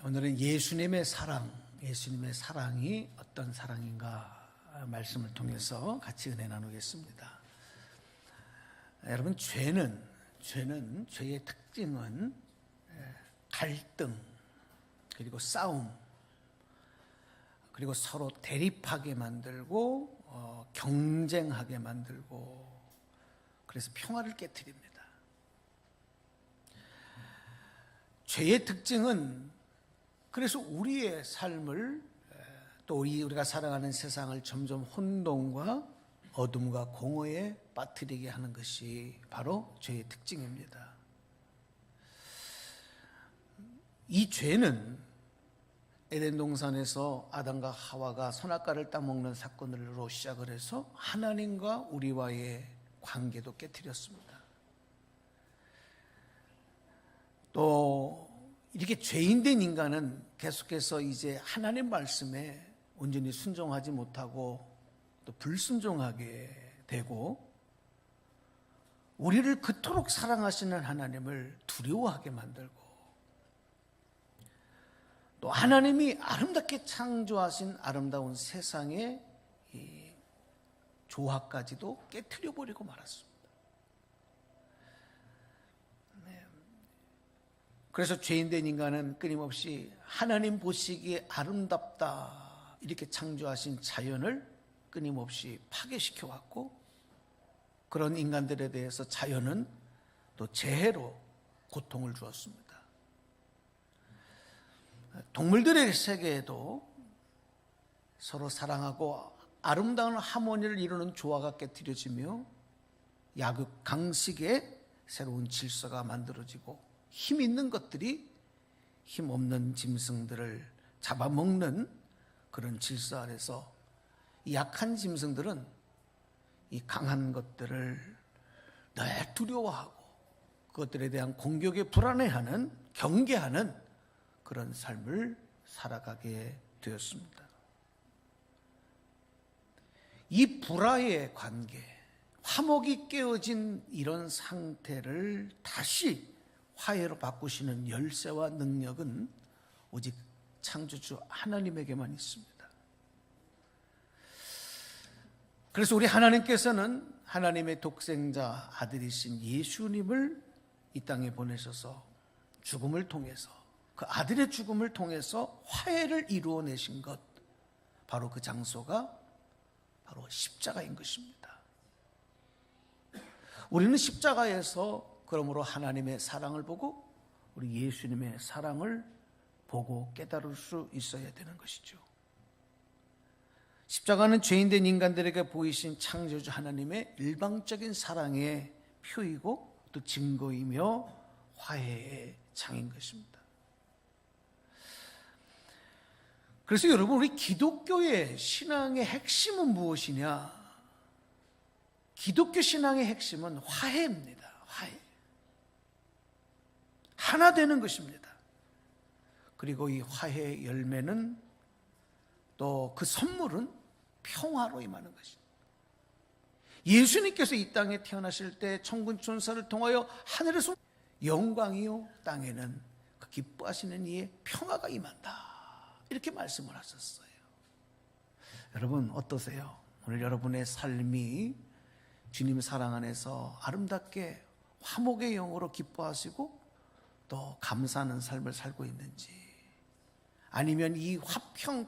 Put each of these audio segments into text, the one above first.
오늘은 예수님의 사랑이 어떤 사랑인가 말씀을 통해서 같이 은혜 나누겠습니다. 여러분, 죄의 특징은 갈등, 그리고 싸움, 그리고 서로 대립하게 만들고 경쟁하게 만들고, 그래서 평화를 깨트립니다. 죄의 특징은 그래서 우리의 삶을, 또 우리가 살아가는 세상을 점점 혼돈과 어둠과 공허에 빠뜨리게 하는 것이 바로 죄의 특징입니다. 이 죄는 에덴 동산에서 아담과 하와가 선악과를 따먹는 사건으로 시작을 해서 하나님과 우리와의 관계도 깨뜨렸습니다. 또 이렇게 죄인된 인간은 계속해서 이제 하나님 말씀에 온전히 순종하지 못하고 또 불순종하게 되고, 우리를 그토록 사랑하시는 하나님을 두려워하게 만들고, 또 하나님이 아름답게 창조하신 아름다운 세상의 이 조화까지도 깨트려 버리고 말았습니다. 그래서 죄인된 인간은 끊임없이 하나님 보시기에 아름답다 이렇게 창조하신 자연을 끊임없이 파괴시켜 왔고, 그런 인간들에 대해서 자연은 또 재해로 고통을 주었습니다. 동물들의 세계에도 서로 사랑하고 아름다운 하모니를 이루는 조화가 깨트려지며 약육 강식의 새로운 질서가 만들어지고, 힘 있는 것들이 힘 없는 짐승들을 잡아먹는 그런 질서 아래서 이 약한 짐승들은 이 강한 것들을 늘 두려워하고 그것들에 대한 공격에 불안해하는, 경계하는 그런 삶을 살아가게 되었습니다. 이 불화의 관계, 화목이 깨어진 이런 상태를 다시 화해로 바꾸시는 열쇠와 능력은 오직 창조주 하나님에게만 있습니다. 그래서 우리 하나님께서는 하나님의 독생자 아들이신 예수님을 이 땅에 보내셔서 죽음을 통해서, 그 아들의 죽음을 통해서 화해를 이루어내신 것, 바로 그 장소가 바로 십자가인 것입니다. 우리는 십자가에서 그러므로 하나님의 사랑을 보고 우리 예수님의 사랑을 보고 깨달을 수 있어야 되는 것이죠. 십자가는 죄인된 인간들에게 보이신 창조주 하나님의 일방적인 사랑의 표이고 또 증거이며 화해의 장인 것입니다. 그래서 여러분, 우리 기독교의 신앙의 핵심은 무엇이냐? 기독교 신앙의 핵심은 화해입니다. 화해. 하나 되는 것입니다. 그리고 이 화해의 열매는, 또 그 선물은 평화로 임하는 것입니다. 예수님께서 이 땅에 태어나실 때 천군 천사를 통하여 하늘에서 영광이요 땅에는 그 기뻐하시는 이의 평화가 임한다, 이렇게 말씀을 하셨어요. 여러분 어떠세요? 오늘 여러분의 삶이 주님 사랑 안에서 아름답게 화목의 영으로 기뻐하시고 또 감사하는 삶을 살고 있는지, 아니면 이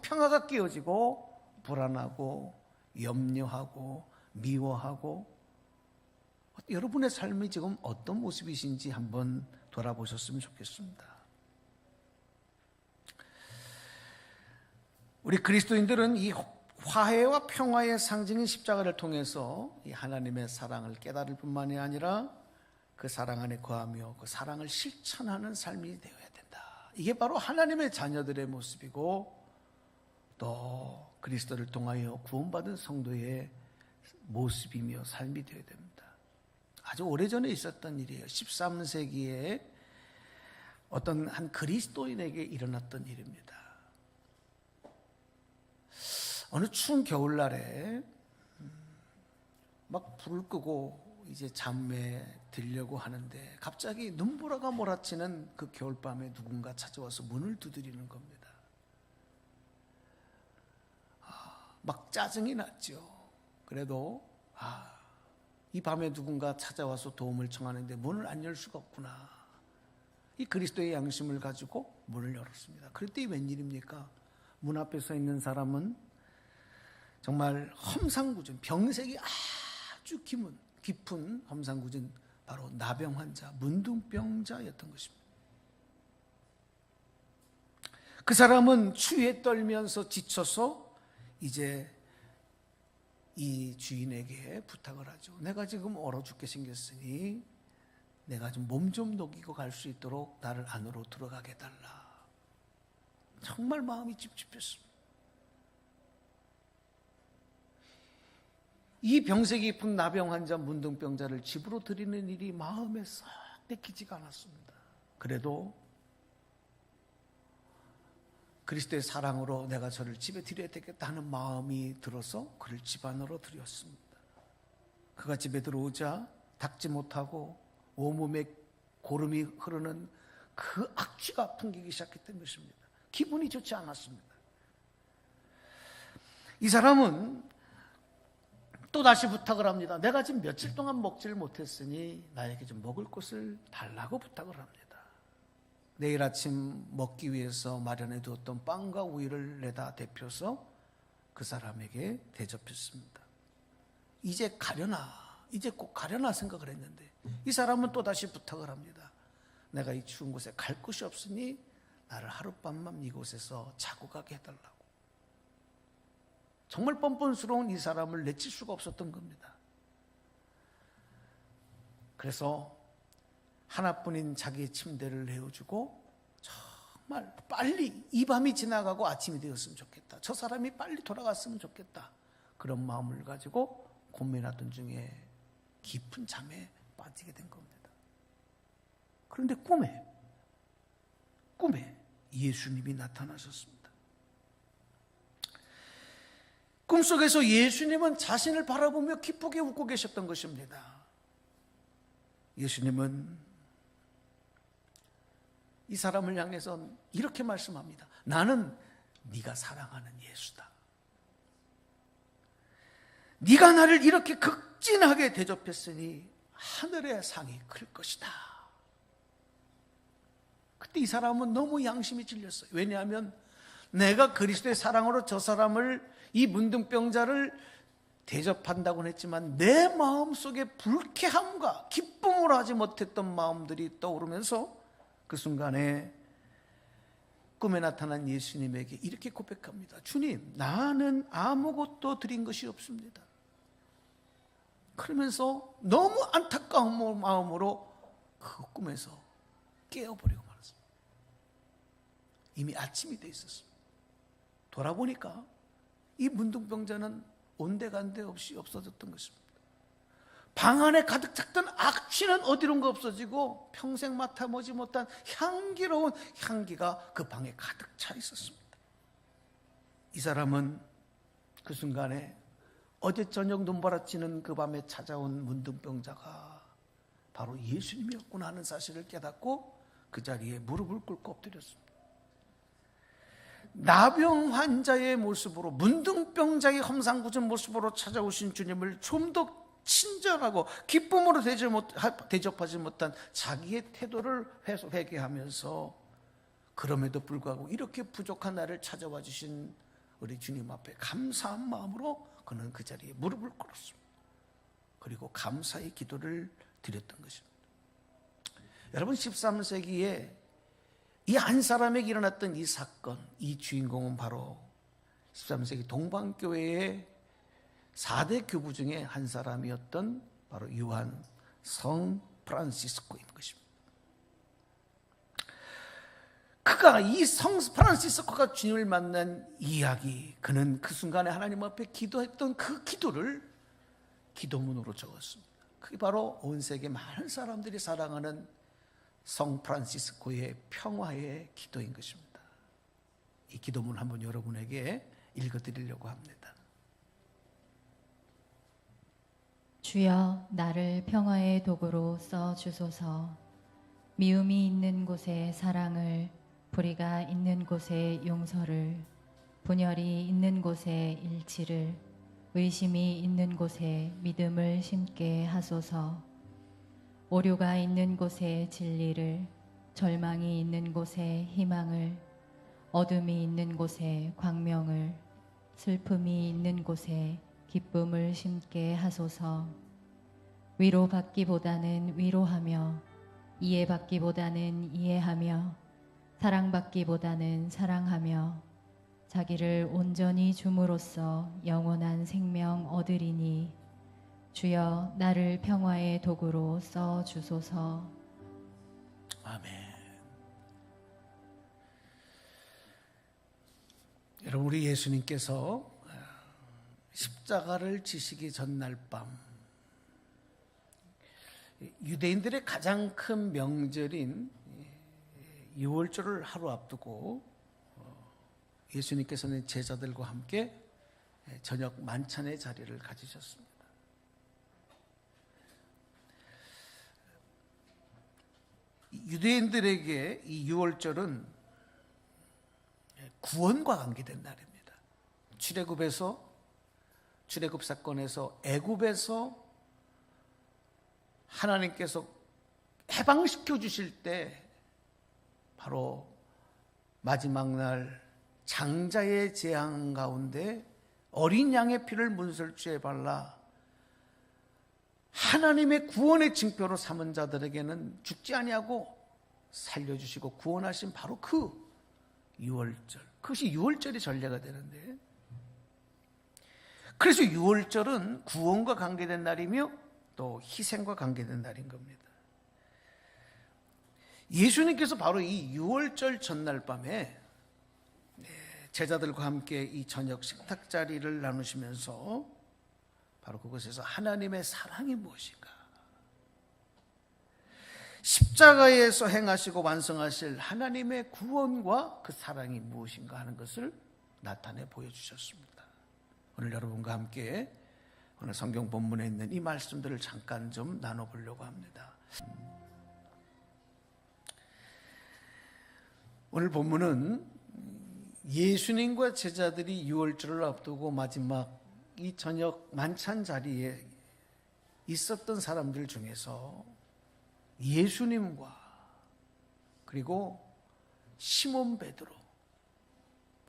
평화가 깨어지고 불안하고 염려하고 미워하고, 여러분의 삶이 지금 어떤 모습이신지 한번 돌아보셨으면 좋겠습니다. 우리 그리스도인들은 이 화해와 평화의 상징인 십자가를 통해서 이 하나님의 사랑을 깨달을 뿐만이 아니라 그 사랑 안에 거하며 그 사랑을 실천하는 삶이 되어야 된다. 이게 바로 하나님의 자녀들의 모습이고, 또 그리스도를 통하여 구원받은 성도의 모습이며 삶이 되어야 됩니다. 아주 오래전에 있었던 일이에요. 13세기에 어떤 한 그리스도인에게 일어났던 일입니다. 어느 추운 겨울날에 막 불을 끄고 이제 잠에 들려고 하는데 갑자기 눈보라가 몰아치는 그 겨울밤에 누군가 찾아와서 문을 두드리는 겁니다. 막 짜증이 났죠. 그래도 이 밤에 누군가 찾아와서 도움을 청하는데 문을 안 열 수가 없구나. 이 그리스도의 양심을 가지고 문을 열었습니다. 그랬더니 웬일입니까? 문 앞에 서 있는 사람은 정말 험상궂은, 병색이 아주 깊은 험상궂은 바로 나병 환자, 문둥병자였던 것입니다. 그 사람은 추위에 떨면서 지쳐서 이제 이 주인에게 부탁을 하죠. 내가 지금 얼어 죽게 생겼으니 내가 좀 몸 좀 녹이고 갈 수 있도록 나를 안으로 들어가게 해달라. 정말 마음이 찝찝했습니다. 이 병세 깊은 나병 환자, 문둥병자를 집으로 들이는 일이 마음에 썩 내키지가 않았습니다. 그래도 그리스도의 사랑으로 내가 저를 집에 들여야 되겠다 하는 마음이 들어서 그를 집 안으로 들였습니다. 그가 집에 들어오자 닦지 못하고 온몸에 고름이 흐르는 그 악취가 풍기기 시작했던 것입니다. 기분이 좋지 않았습니다. 이 사람은 또 다시 부탁을 합니다. 내가 지금 며칠 동안 먹지를 못했으니 나에게 좀 먹을 것을 달라고 부탁을 합니다. 내일 아침 먹기 위해서 마련해 두었던 빵과 우유를 내다 데펴서 그 사람에게 대접했습니다. 이제 꼭 가려나 생각을 했는데 이 사람은 또 다시 부탁을 합니다. 내가 이 추운 곳에 갈 곳이 없으니 나를 하룻밤만 이곳에서 자고 가게 해달라고. 정말 뻔뻔스러운 이 사람을 내칠 수가 없었던 겁니다. 그래서 하나뿐인 자기의 침대를 내어주고 정말 빨리 이 밤이 지나가고 아침이 되었으면 좋겠다. 저 사람이 빨리 돌아갔으면 좋겠다. 그런 마음을 가지고 고민하던 중에 깊은 잠에 빠지게 된 겁니다. 그런데 꿈에 예수님이 나타나셨습니다. 꿈속에서 예수님은 자신을 바라보며 기쁘게 웃고 계셨던 것입니다. 예수님은 이 사람을 향해서 이렇게 말씀합니다. 나는 네가 사랑하는 예수다. 네가 나를 이렇게 극진하게 대접했으니 하늘의 상이 클 것이다. 그때 이 사람은 너무 양심이 찔렸어요. 왜냐하면 내가 그리스도의 사랑으로 저 사람을, 이 문둥병자를 대접한다고는 했지만 내 마음속에 불쾌함과 기쁨으로 하지 못했던 마음들이 떠오르면서 그 순간에 꿈에 나타난 예수님에게 이렇게 고백합니다. 주님, 나는 아무것도 드린 것이 없습니다. 그러면서 너무 안타까운 마음으로 그 꿈에서 깨어버리고 말았습니다. 이미 아침이 돼 있었습니다. 돌아보니까 이 문둥병자는 온데간데 없이 없어졌던 것입니다. 방 안에 가득 찼던 악취는 어디론가 없어지고 평생 맡아보지 못한 향기로운 향기가 그 방에 가득 차 있었습니다. 이 사람은 그 순간에 어제 저녁 눈바라치는 그 밤에 찾아온 문둥병자가 바로 예수님이었구나 하는 사실을 깨닫고 그 자리에 무릎을 꿇고 엎드렸습니다. 나병 환자의 모습으로, 문둥병자의 험상궂은 모습으로 찾아오신 주님을 좀 더 친절하고 기쁨으로 대접하지 못한 자기의 태도를 회개하면서, 그럼에도 불구하고 이렇게 부족한 나를 찾아와 주신 우리 주님 앞에 감사한 마음으로 그는 그 자리에 무릎을 꿇었습니다. 그리고 감사의 기도를 드렸던 것입니다. 여러분, 13세기에 이 한 사람에게 일어났던 이 사건, 이 주인공은 바로 13세기 동방교회의 4대 교부 중에 한 사람이었던 바로 요한 성 프란시스코인 것입니다. 그가, 이 성 프란시스코가 주님을 만난 이야기, 그는 그 순간에 하나님 앞에 기도했던 그 기도를 기도문으로 적었습니다. 그게 바로 온 세계 많은 사람들이 사랑하는 성 프란시스코의 평화의 기도인 것입니다. 이 기도문 한번 여러분에게 읽어드리려고 합니다. 주여 나를 평화의 도구로 써 주소서. 미움이 있는 곳에 사랑을, 불의가 있는 곳에 용서를, 분열이 있는 곳에 일치를, 의심이 있는 곳에 믿음을 심게 하소서. 오류가 있는 곳에 진리를, 절망이 있는 곳에 희망을, 어둠이 있는 곳에 광명을, 슬픔이 있는 곳에 기쁨을 심게 하소서. 위로받기보다는 위로하며, 이해받기보다는 이해하며, 사랑받기보다는 사랑하며, 자기를 온전히 줌으로써 영원한 생명 얻으리니, 주여 나를 평화의 도구로 써 주소서. 아멘. 여러분, 우리 예수님께서 십자가를 지시기 전날 밤, 유대인들의 가장 큰 명절인 유월절을 하루 앞두고 예수님께서는 제자들과 함께 저녁 만찬의 자리를 가지셨습니다. 유대인들에게 이 유월절은 구원과 관계된 날입니다. 출애굽 사건에서 애굽에서 하나님께서 해방시켜 주실 때 바로 마지막 날 장자의 재앙 가운데 어린 양의 피를 문설주에 발라 하나님의 구원의 징표로 삼은 자들에게는 죽지 아니하고 살려주시고 구원하신 바로 그 유월절, 그것이 유월절의 전례가 되는데, 그래서 유월절은 구원과 관계된 날이며 또 희생과 관계된 날인 겁니다. 예수님께서 바로 이 유월절 전날 밤에 제자들과 함께 이 저녁 식탁 자리를 나누시면서 바로 그곳에서 하나님의 사랑이 무엇인가, 십자가에서 행하시고 완성하실 하나님의 구원과 그 사랑이 무엇인가 하는 것을 나타내 보여주셨습니다. 오늘 여러분과 함께 오늘 성경 본문에 있는 이 말씀들을 잠깐 좀 나눠보려고 합니다. 오늘 본문은 예수님과 제자들이 유월절을 앞두고 마지막 이 저녁 만찬 자리에 있었던 사람들 중에서 예수님과 그리고 시몬 베드로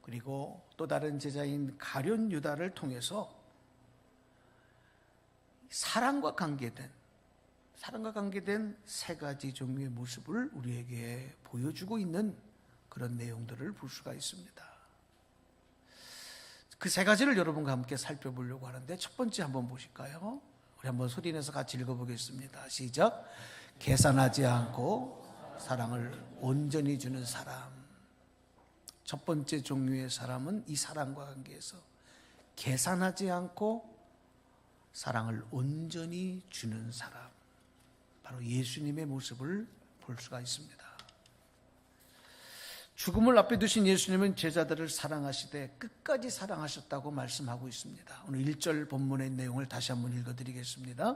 그리고 또 다른 제자인 가룟 유다를 통해서 사랑과 관계된 세 가지 종류의 모습을 우리에게 보여주고 있는 그런 내용들을 볼 수가 있습니다. 그 세 가지를 여러분과 함께 살펴보려고 하는데, 첫 번째 한번 보실까요? 우리 한번 소리내서 같이 읽어보겠습니다. 시작. 계산하지 않고 사랑을 온전히 주는 사람. 첫 번째 종류의 사람은 이 사랑과 관계에서 계산하지 않고 사랑을 온전히 주는 사람, 바로 예수님의 모습을 볼 수가 있습니다. 죽음을 앞에 두신 예수님은 제자들을 사랑하시되 끝까지 사랑하셨다고 말씀하고 있습니다. 오늘 1절 본문의 내용을 다시 한번 읽어드리겠습니다.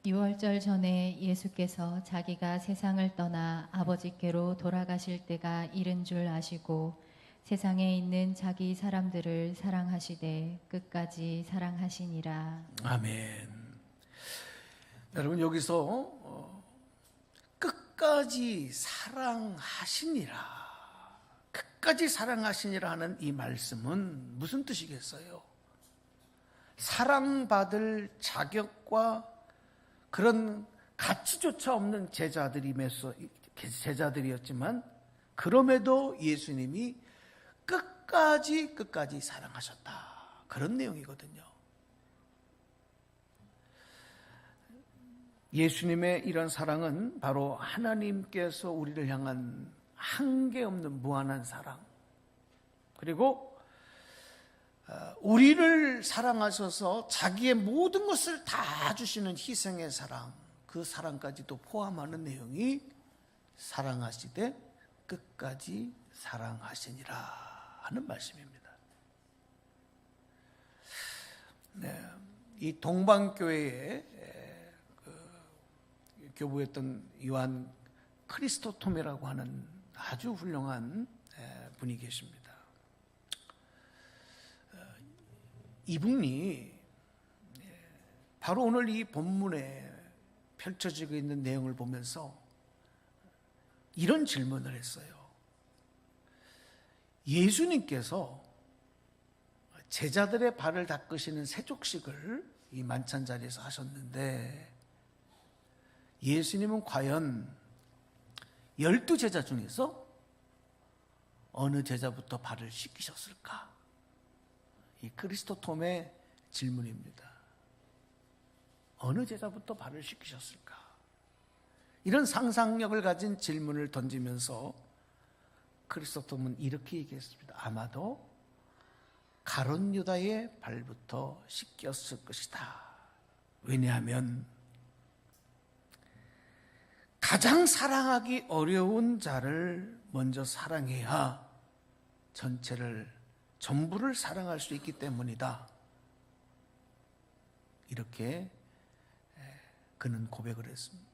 유월절 전에 예수께서 자기가 세상을 떠나 아버지께로 돌아가실 때가 이른 줄 아시고 세상에 있는 자기 사람들을 사랑하시되 끝까지 사랑하시니라. 아멘. 여러분, 여기서 끝까지 사랑하시니라, 끝까지 사랑하시니라 하는 이 말씀은 무슨 뜻이겠어요? 사랑받을 자격과 그런 가치조차 없는 제자들이었지만 그럼에도 예수님이 끝까지 사랑하셨다, 그런 내용이거든요. 예수님의 이런 사랑은 바로 하나님께서 우리를 향한 한계 없는 무한한 사랑, 그리고 우리를 사랑하셔서 자기의 모든 것을 다 주시는 희생의 사랑, 그 사랑까지도 포함하는 내용이 사랑하시되 끝까지 사랑하시니라 하는 말씀입니다. 네, 이 동방교회에 교부였던 요한 크리스토토메라고 하는 아주 훌륭한 분이 계십니다. 이분이 바로 오늘 이 본문에 펼쳐지고 있는 내용을 보면서 이런 질문을 했어요. 예수님께서 제자들의 발을 닦으시는 세족식을 이 만찬 자리에서 하셨는데 예수님은 과연 12제자 중에서 어느 제자부터 발을 씻기셨을까? 이 크리스토톰의 질문입니다. 어느 제자부터 발을 씻기셨을까? 이런 상상력을 가진 질문을 던지면서 크리스토톰은 이렇게 얘기했습니다. 아마도 가룟 유다의 발부터 씻겼을 것이다. 왜냐하면 가장 사랑하기 어려운 자를 먼저 사랑해야 전부를 사랑할 수 있기 때문이다. 이렇게 그는 고백을 했습니다.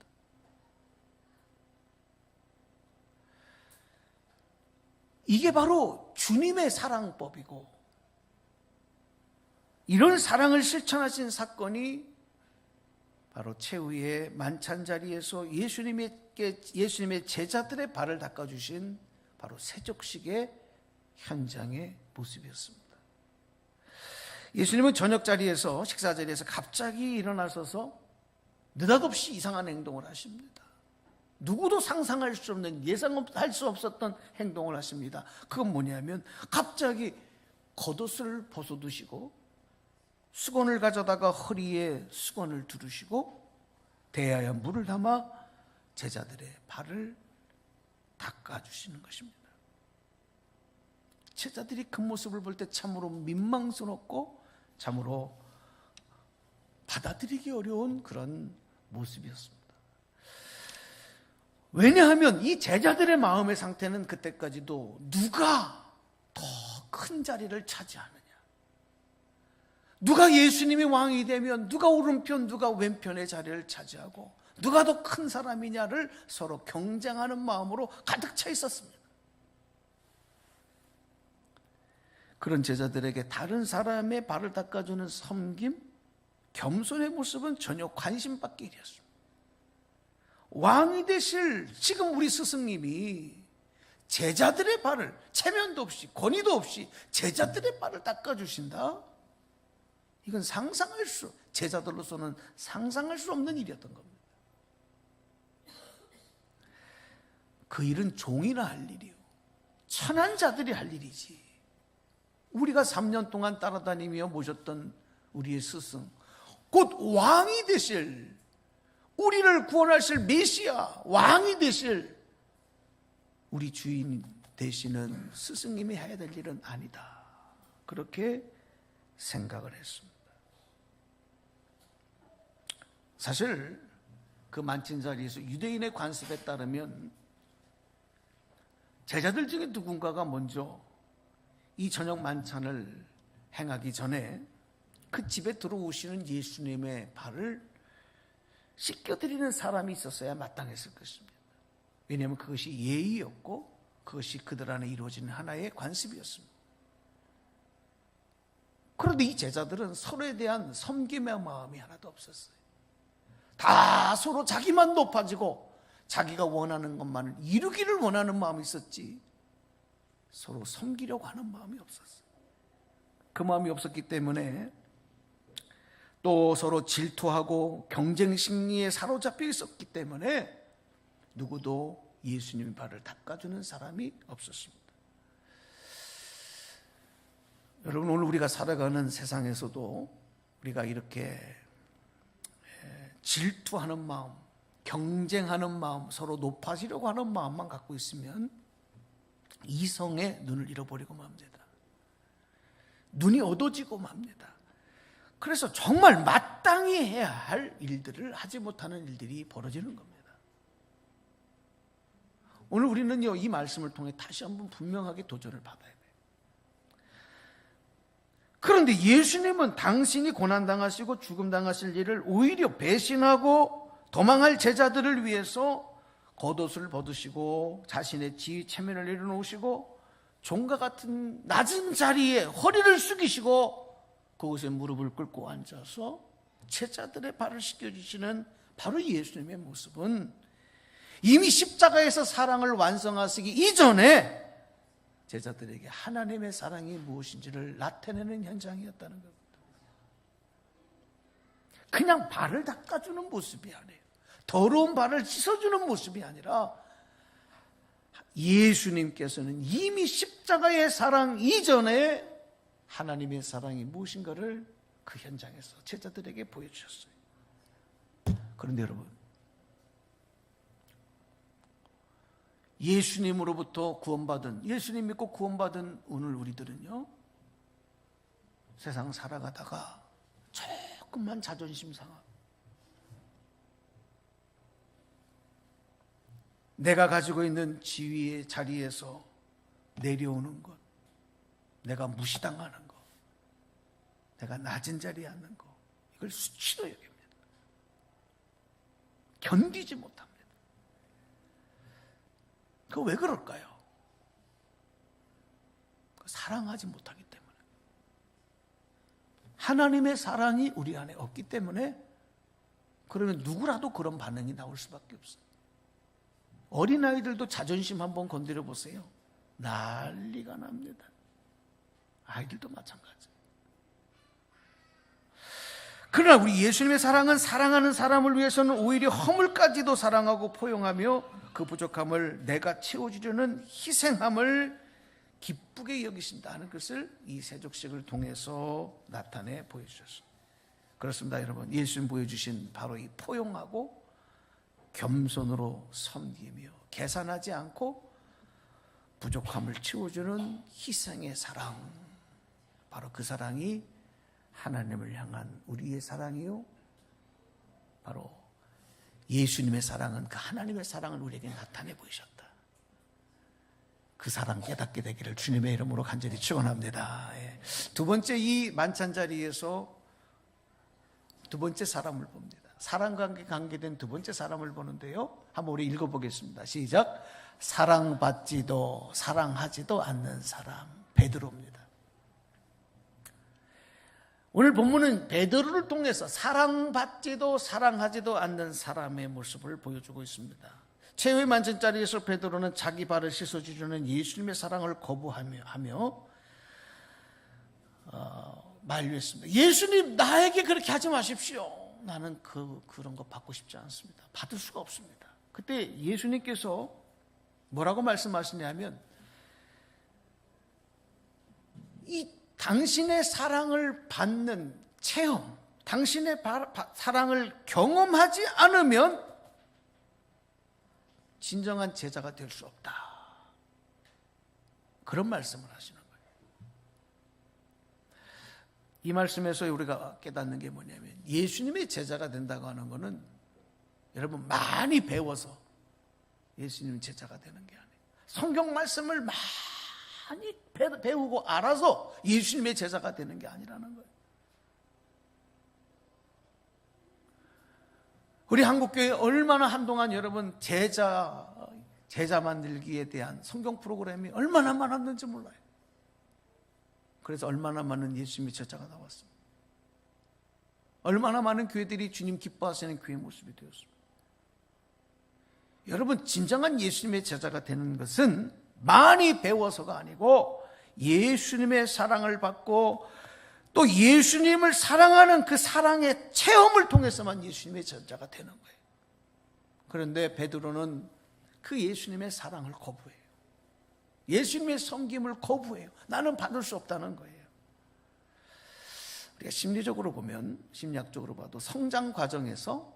이게 바로 주님의 사랑법이고 이런 사랑을 실천하신 사건이 바로 최후의 만찬 자리에서 예수님의 제자들의 발을 닦아주신 바로 세족식의 현장의 모습이었습니다. 예수님은 저녁 자리에서 식사 자리에서 갑자기 일어나셔서 느닷없이 이상한 행동을 하십니다. 누구도 상상할 수 없는 예상할 수 없었던 행동을 하십니다. 그건 뭐냐면 갑자기 겉옷을 벗어두시고 수건을 가져다가 허리에 수건을 두르시고 대야에 물을 담아 제자들의 발을 닦아주시는 것입니다. 제자들이 그 모습을 볼 때 참으로 민망스럽고 참으로 받아들이기 어려운 그런 모습이었습니다. 왜냐하면 이 제자들의 마음의 상태는 그때까지도 누가 더 큰 자리를 차지하느냐, 누가 예수님이 왕이 되면 누가 오른편 누가 왼편의 자리를 차지하고 누가 더 큰 사람이냐를 서로 경쟁하는 마음으로 가득 차 있었습니다. 그런 제자들에게 다른 사람의 발을 닦아주는 섬김, 겸손의 모습은 전혀 관심 받기 일이었습니다. 왕이 되실 지금 우리 스승님이 제자들의 발을 체면도 없이 권위도 없이 제자들의 발을 닦아주신다? 이건 제자들로서는 상상할 수 없는 일이었던 겁니다. 그 일은 종이나 할 일이요, 천한 자들이 할 일이지. 우리가 3년 동안 따라다니며 모셨던 우리의 스승, 곧 왕이 되실, 우리를 구원하실 메시아, 왕이 되실 우리 주인 되시는 스승님이 해야 될 일은 아니다. 그렇게 생각을 했습니다. 사실 그 만찬 자리에서 유대인의 관습에 따르면 제자들 중에 누군가가 먼저 이 저녁 만찬을 행하기 전에 그 집에 들어오시는 예수님의 발을 씻겨드리는 사람이 있었어야 마땅했을 것입니다. 왜냐하면 그것이 예의였고 그것이 그들 안에 이루어지는 하나의 관습이었습니다. 그런데 이 제자들은 서로에 대한 섬김의 마음이 하나도 없었어요. 다 서로 자기만 높아지고 자기가 원하는 것만을 이루기를 원하는 마음이 있었지 서로 섬기려고 하는 마음이 없었어요. 그 마음이 없었기 때문에 또 서로 질투하고 경쟁 심리에 사로잡혀 있었기 때문에 누구도 예수님의 발을 닦아주는 사람이 없었습니다. 여러분, 오늘 우리가 살아가는 세상에서도 우리가 이렇게 질투하는 마음, 경쟁하는 마음, 서로 높아지려고 하는 마음만 갖고 있으면 이성의 눈을 잃어버리고 맙니다. 눈이 어두워지고 맙니다. 그래서 정말 마땅히 해야 할 일들을 하지 못하는 일들이 벌어지는 겁니다. 오늘 우리는요, 이 말씀을 통해 다시 한번 분명하게 도전을 받아야 돼요. 그런데 예수님은 당신이 고난당하시고 죽음당하실 일을 오히려 배신하고 도망할 제자들을 위해서 겉옷을 벗으시고 자신의 지휘 체면을 내려놓으시고 종과 같은 낮은 자리에 허리를 숙이시고 그곳에 무릎을 꿇고 앉아서 제자들의 발을 씻겨주시는 바로 예수님의 모습은 이미 십자가에서 사랑을 완성하시기 이전에 제자들에게 하나님의 사랑이 무엇인지를 나타내는 현장이었다는 겁니다. 그냥 발을 닦아주는 모습이 아니에요. 더러운 발을 씻어주는 모습이 아니라 예수님께서는 이미 십자가의 사랑 이전에 하나님의 사랑이 무엇인가를 그 현장에서 제자들에게 보여주셨어요. 그런데 여러분, 예수님으로부터 구원받은, 예수님 믿고 구원받은 오늘 우리들은요, 세상 살아가다가 조금만 자존심 상하고 내가 가지고 있는 지위의 자리에서 내려오는 것, 내가 무시당하는 것, 내가 낮은 자리에 앉는 것, 이걸 수치로 여깁니다. 견디지 못합니다. 그거 왜 그럴까요? 사랑하지 못하기 때문에. 하나님의 사랑이 우리 안에 없기 때문에 그러면 누구라도 그런 반응이 나올 수밖에 없어요. 어린아이들도 자존심 한번 건드려 보세요. 난리가 납니다. 아이들도 마찬가지예요. 그러나 우리 예수님의 사랑은 사랑하는 사람을 위해서는 오히려 허물까지도 사랑하고 포용하며 그 부족함을 내가 채워주려는 희생함을 기쁘게 여기신다는 것을 이 세족식을 통해서 나타내 보여주셨습니다. 그렇습니다, 여러분. 예수님 보여주신 바로 이 포용하고 겸손으로 섬기며 계산하지 않고 부족함을 채워주는 희생의 사랑, 바로 그 사랑이 하나님을 향한 우리의 사랑이요, 바로 예수님의 사랑은 그 하나님의 사랑을 우리에게 나타내 보이셨다. 그 사랑 깨닫게 되기를 주님의 이름으로 간절히 축원합니다. 두 번째, 이 만찬 자리에서 두 번째 사람을 봅니다. 사랑관계 관계된 두 번째 사람을 보는데요, 한번 우리 읽어보겠습니다. 시작. 사랑받지도 사랑하지도 않는 사람, 베드로입니다. 오늘 본문은 베드로를 통해서 사랑받지도 사랑하지도 않는 사람의 모습을 보여주고 있습니다. 최후의 만찬 자리에서 베드로는 자기 발을 씻어주려는 예수님의 사랑을 거부하며 만류했습니다. 예수님, 나에게 그렇게 하지 마십시오. 나는 그런 거 받고 싶지 않습니다. 받을 수가 없습니다. 그때 예수님께서 뭐라고 말씀하시냐면, 이 당신의 사랑을 받는 체험, 당신의 사랑을 경험하지 않으면 진정한 제자가 될 수 없다. 그런 말씀을 하시는 거예요. 이 말씀에서 우리가 깨닫는 게 뭐냐면, 예수님의 제자가 된다고 하는 것은 여러분 많이 배워서 예수님 제자가 되는 게 아니에요. 성경 말씀을 많이 배우고 알아서 예수님의 제자가 되는 게 아니라는 거예요. 우리 한국교회 얼마나 한동안 여러분 제자 만들기에 대한 성경 프로그램이 얼마나 많았는지 몰라요. 그래서 얼마나 많은 예수님의 제자가 나왔습니다. 얼마나 많은 교회들이 주님 기뻐하시는 교회 모습이 되었습니다. 여러분, 진정한 예수님의 제자가 되는 것은 많이 배워서가 아니고 예수님의 사랑을 받고 또 예수님을 사랑하는 그 사랑의 체험을 통해서만 예수님의 제자가 되는 거예요. 그런데 베드로는 그 예수님의 사랑을 거부해요. 예수님의 섬김을 거부해요. 나는 받을 수 없다는 거예요. 우리가 심리적으로 보면, 심리학적으로 봐도 성장 과정에서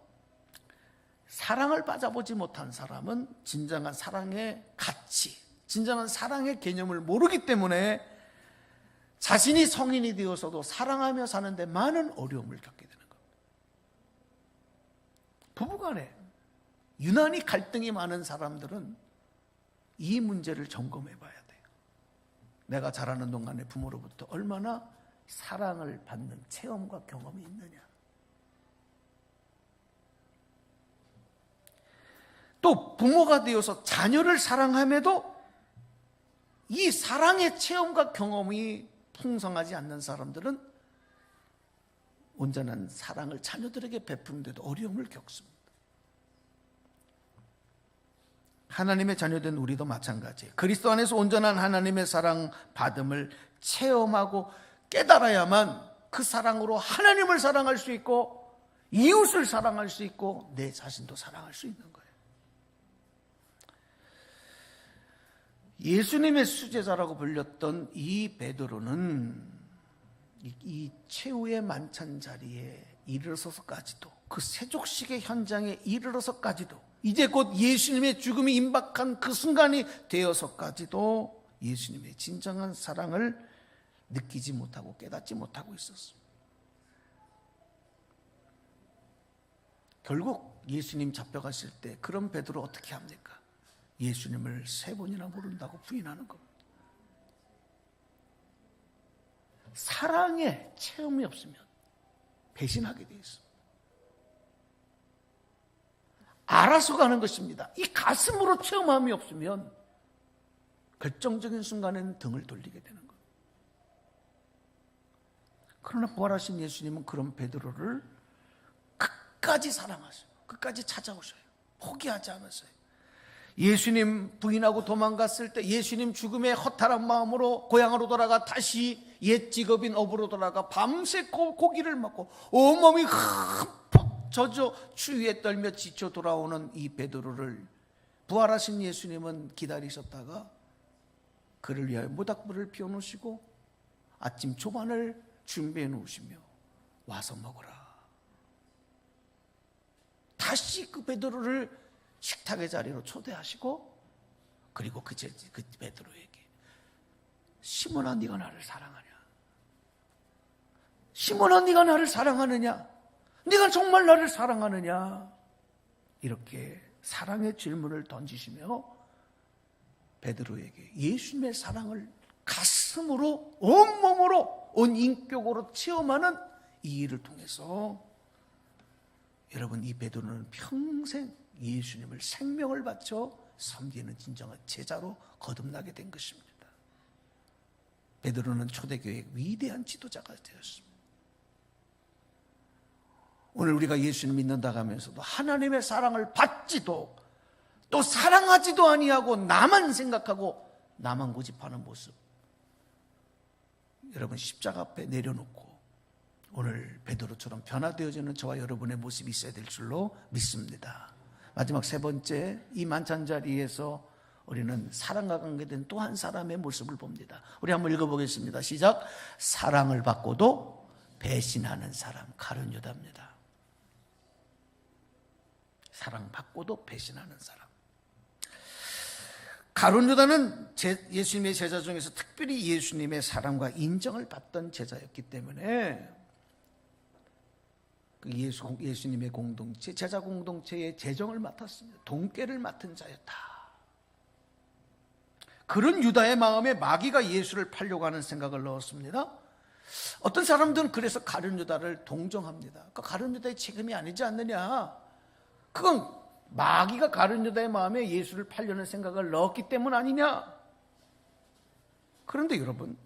사랑을 받아보지 못한 사람은 진정한 사랑의 가치, 진정한 사랑의 개념을 모르기 때문에 자신이 성인이 되어서도 사랑하며 사는데 많은 어려움을 겪게 되는 겁니다. 부부간에 유난히 갈등이 많은 사람들은 이 문제를 점검해 봐야 돼요. 내가 자라는 동안에 부모로부터 얼마나 사랑을 받는 체험과 경험이 있느냐. 또 부모가 되어서 자녀를 사랑함에도 이 사랑의 체험과 경험이 풍성하지 않는 사람들은 온전한 사랑을 자녀들에게 베푸는데도 어려움을 겪습니다. 하나님의 자녀된 우리도 마찬가지예요. 그리스도 안에서 온전한 하나님의 사랑 받음을 체험하고 깨달아야만 그 사랑으로 하나님을 사랑할 수 있고 이웃을 사랑할 수 있고 내 자신도 사랑할 수 있는 거예요. 예수님의 수제자라고 불렸던 이 베드로는 이 최후의 만찬 자리에 이르러서까지도, 그 세족식의 현장에 이르러서까지도, 이제 곧 예수님의 죽음이 임박한 그 순간이 되어서까지도 예수님의 진정한 사랑을 느끼지 못하고 깨닫지 못하고 있었습니다. 결국 예수님 잡혀갔을 때 그런 베드로 어떻게 합니까? 예수님을 3번이나 모른다고 부인하는 겁니다. 사랑의 체험이 없으면 배신하게 되어 있습니다. 알아서 가는 것입니다. 이 가슴으로 체험함이 없으면 결정적인 순간에는 등을 돌리게 되는 겁니다. 그러나 부활하신 예수님은 그런 베드로를 끝까지 사랑하셔요. 끝까지 찾아오셔요. 포기하지 않았어요. 예수님 부인하고 도망갔을 때 예수님 죽음에 허탈한 마음으로 고향으로 돌아가 다시 옛 직업인 어부로 돌아가 밤새 고기를 먹고 온몸이 흠뻑 젖어 추위에 떨며 지쳐 돌아오는 이 베드로를 부활하신 예수님은 기다리셨다가 그를 위하여 모닥불을 피워놓으시고 아침 조반을 준비해 놓으시며 와서 먹어라. 다시 그 베드로를 식탁의 자리로 초대하시고 그리고 그 베드로에게 시몬아 네가 나를 사랑하냐? 시몬아 네가 나를 사랑하느냐? 네가 정말 나를 사랑하느냐? 이렇게 사랑의 질문을 던지시며 베드로에게 예수님의 사랑을 가슴으로 온몸으로 온 인격으로 체험하는 이 일을 통해서 여러분 이 베드로는 평생 예수님을 생명을 바쳐 섬기는 진정한 제자로 거듭나게 된 것입니다. 베드로는 초대교회의 위대한 지도자가 되었습니다. 오늘 우리가 예수를 믿는다고 하면서도 하나님의 사랑을 받지도 또 사랑하지도 아니하고 나만 생각하고 나만 고집하는 모습, 여러분 십자가 앞에 내려놓고 오늘 베드로처럼 변화되어지는 저와 여러분의 모습이 있어야 될 줄로 믿습니다. 마지막 3번째, 이 만찬 자리에서 우리는 사랑과 관계된 또 한 사람의 모습을 봅니다. 우리 한번 읽어보겠습니다. 시작. 사랑을 받고도 배신하는 사람, 가룟 유다입니다. 사랑받고도 배신하는 사람. 가룟 유다는 예수님의 제자 중에서 특별히 예수님의 사랑과 인정을 받던 제자였기 때문에 예수님의 공동체, 제자 공동체의 재정을 맡았습니다. 돈깨를 맡은 자였다. 그런 유다의 마음에 마귀가 예수를 팔려고 하는 생각을 넣었습니다. 어떤 사람들은 그래서 가룟 유다를 동정합니다. 그 가룟 유다의 책임이 아니지 않느냐. 그건 마귀가 가룟 유다의 마음에 예수를 팔려는 생각을 넣었기 때문 아니냐. 그런데 여러분,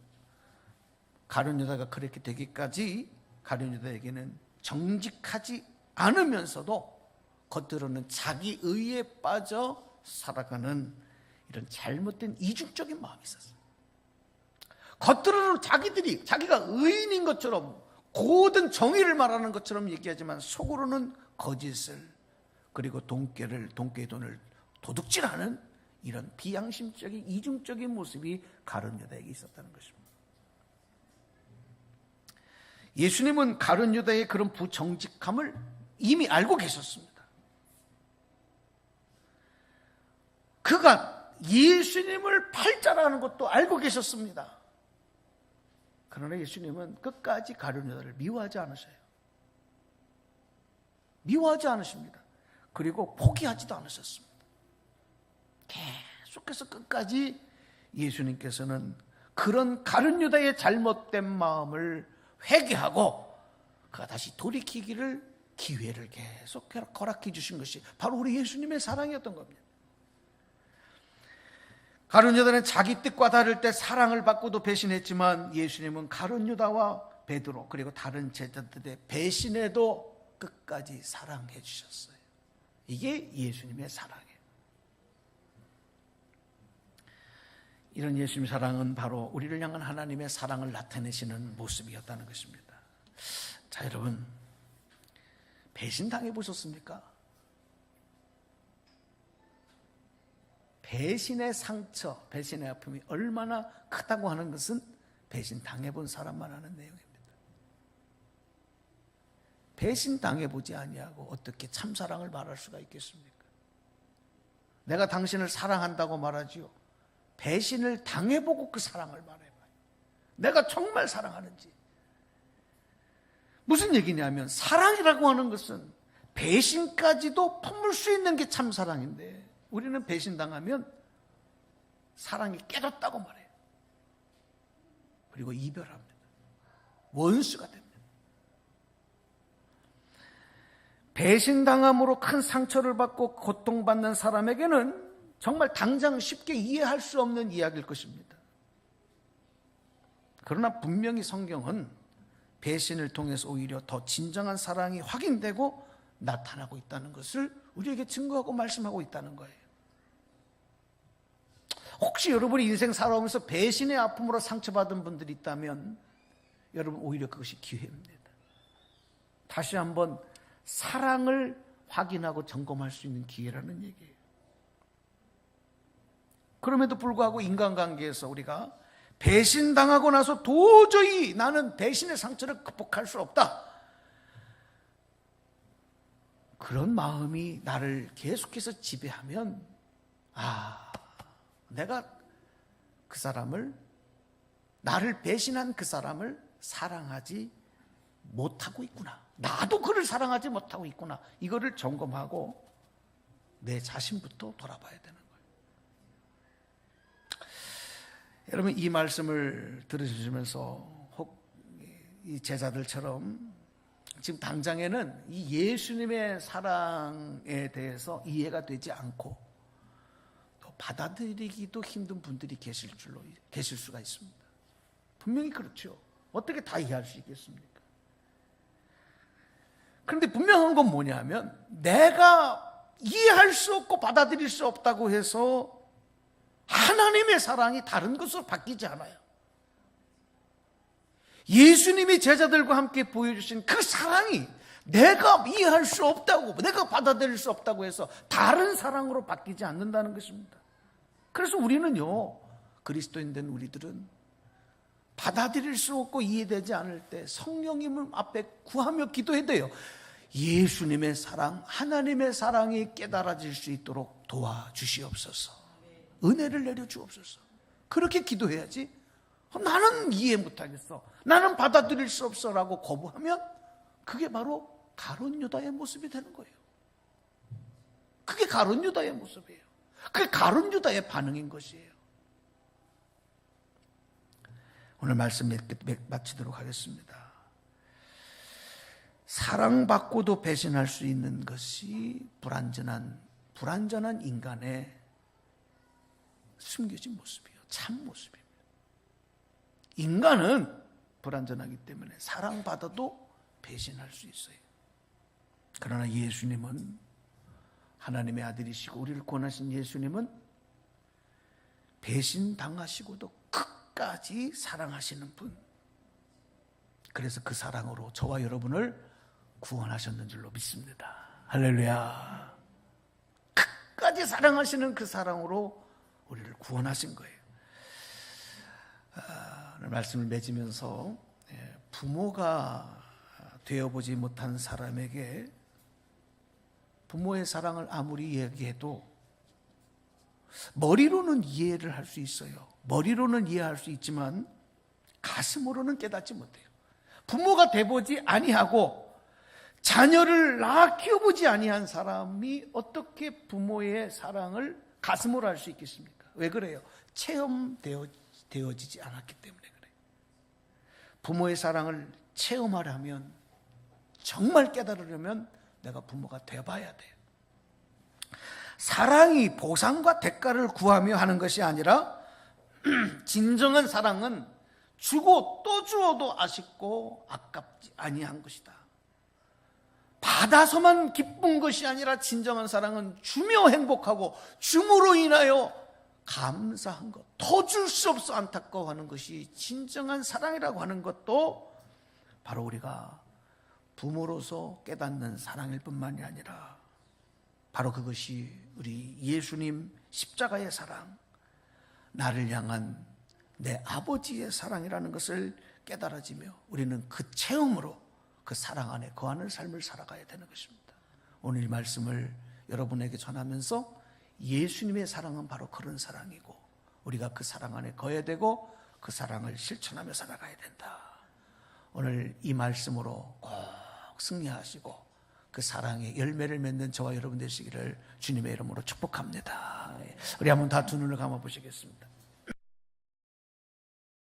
가룟 유다가 그렇게 되기까지 가룟 유다에게는 정직하지 않으면서도 겉으로는 자기 의에 빠져 살아가는 이런 잘못된 이중적인 마음이 있었어요. 겉으로는 자기가 의인인 것처럼 고든 정의를 말하는 것처럼 얘기하지만 속으로는 거짓을 그리고 돈깨의 돈을 도둑질하는 이런 비양심적인 이중적인 모습이 가룟 유다에게 있었다는 것입니다. 예수님은 가룟 유다의 그런 부정직함을 이미 알고 계셨습니다. 그가 예수님을 팔자라는 것도 알고 계셨습니다. 그러나 예수님은 끝까지 가룟 유다를 미워하지 않으셔요. 미워하지 않으십니다. 그리고 포기하지도 않으셨습니다. 계속해서 끝까지 예수님께서는 그런 가룟 유다의 잘못된 마음을 회개하고 그가 다시 돌이키기를 기회를 계속 허락해 주신 것이 바로 우리 예수님의 사랑이었던 겁니다. 가룟 유다는 자기 뜻과 다를 때 사랑을 받고도 배신했지만 예수님은 가룟 유다와 베드로 그리고 다른 제자들의 배신에도 끝까지 사랑해 주셨어요. 이게 예수님의 사랑이에요. 이런 예수님의 사랑은 바로 우리를 향한 하나님의 사랑을 나타내시는 모습이었다는 것입니다. 자, 여러분, 배신당해 보셨습니까? 배신의 상처, 배신의 아픔이 얼마나 크다고 하는 것은 배신당해 본 사람만 아는 내용입니다. 배신당해 보지 아니하고 어떻게 참사랑을 말할 수가 있겠습니까? 내가 당신을 사랑한다고 말하지요. 배신을 당해보고 그 사랑을 말해봐요. 내가 정말 사랑하는지. 무슨 얘기냐면 사랑이라고 하는 것은 배신까지도 품을 수 있는 게 참 사랑인데 우리는 배신당하면 사랑이 깨졌다고 말해요. 그리고 이별합니다. 원수가 됩니다. 배신당함으로 큰 상처를 받고 고통받는 사람에게는 정말 당장 쉽게 이해할 수 없는 이야기일 것입니다. 그러나 분명히 성경은 배신을 통해서 오히려 더 진정한 사랑이 확인되고 나타나고 있다는 것을 우리에게 증거하고 말씀하고 있다는 거예요. 혹시 여러분이 인생 살아오면서 배신의 아픔으로 상처받은 분들이 있다면 여러분 오히려 그것이 기회입니다. 다시 한번 사랑을 확인하고 점검할 수 있는 기회라는 얘기예요. 그럼에도 불구하고 인간관계에서 우리가 배신당하고 나서 도저히 나는 배신의 상처를 극복할 수 없다. 그런 마음이 나를 계속해서 지배하면 내가 그 사람을 나를 배신한 그 사람을 사랑하지 못하고 있구나. 나도 그를 사랑하지 못하고 있구나. 이거를 점검하고 내 자신부터 돌아봐야 되는 거예요. 여러분 이 말씀을 들으시면서 혹 이 제자들처럼 지금 당장에는 이 예수님의 사랑에 대해서 이해가 되지 않고 또 받아들이기도 힘든 분들이 계실 수가 있습니다. 분명히 그렇죠. 어떻게 다 이해할 수 있겠습니까? 그런데 분명한 건 뭐냐면 내가 이해할 수 없고 받아들일 수 없다고 해서 하나님의 사랑이 다른 것으로 바뀌지 않아요. 예수님이 제자들과 함께 보여주신 그 사랑이 내가 이해할 수 없다고, 내가 받아들일 수 없다고 해서 다른 사랑으로 바뀌지 않는다는 것입니다. 그래서 우리는요, 그리스도인된 우리들은 받아들일 수 없고 이해되지 않을 때 성령님 앞에 구하며 기도해야 돼요. 예수님의 사랑, 하나님의 사랑이 깨달아질 수 있도록 도와주시옵소서. 은혜를 내려주옵소서. 그렇게 기도해야지. 나는 이해 못하겠어. 나는 받아들일 수 없어 라고 거부하면 그게 바로 가룟 유다의 모습이 되는 거예요. 그게 가룟 유다의 모습이에요. 그게 가룟 유다의 반응인 것이에요. 오늘 말씀 마치도록 하겠습니다. 사랑받고도 배신할 수 있는 것이 불완전한 인간의 숨겨진 모습이에요. 참 모습입니다. 인간은 불완전하기 때문에 사랑받아도 배신할 수 있어요. 그러나 예수님은 하나님의 아들이시고 우리를 구원하신 예수님은 배신당하시고도 끝까지 사랑하시는 분. 그래서 그 사랑으로 저와 여러분을 구원하셨는 줄로 믿습니다. 할렐루야. 끝까지 사랑하시는 그 사랑으로 우리를 구원하신 거예요. 오늘 말씀을 맺으면서 부모가 되어보지 못한 사람에게 부모의 사랑을 아무리 얘기해도 머리로는 이해를 할 수 있어요. 머리로는 이해할 수 있지만 가슴으로는 깨닫지 못해요. 부모가 돼보지 아니하고 자녀를 낳아 키워보지 아니한 사람이 어떻게 부모의 사랑을 가슴으로 할 수 있겠습니까? 왜 그래요? 체험되어지지 않았기 때문에 그래요. 부모의 사랑을 체험하려면 정말 깨달으려면 내가 부모가 되어봐야 돼요. 사랑이 보상과 대가를 구하며 하는 것이 아니라 진정한 사랑은 주고 또 주어도 아쉽고 아깝지 아니한 것이다. 받아서만 기쁜 것이 아니라 진정한 사랑은 주며 행복하고 줌으로 인하여 감사한 것, 더 줄 수 없어 안타까워하는 것이 진정한 사랑이라고 하는 것도 바로 우리가 부모로서 깨닫는 사랑일 뿐만이 아니라 바로 그것이 우리 예수님 십자가의 사랑, 나를 향한 내 아버지의 사랑이라는 것을 깨달아지며 우리는 그 체험으로 그 사랑 안에 거하는 삶을 살아가야 되는 것입니다. 오늘 이 말씀을 여러분에게 전하면서 예수님의 사랑은 바로 그런 사랑이고 우리가 그 사랑 안에 거해야 되고 그 사랑을 실천하며 살아가야 된다. 오늘 이 말씀으로 꼭 승리하시고 그 사랑의 열매를 맺는 저와 여러분 되시기를 주님의 이름으로 축복합니다. 우리 한번 다 두 눈을 감아 보시겠습니다.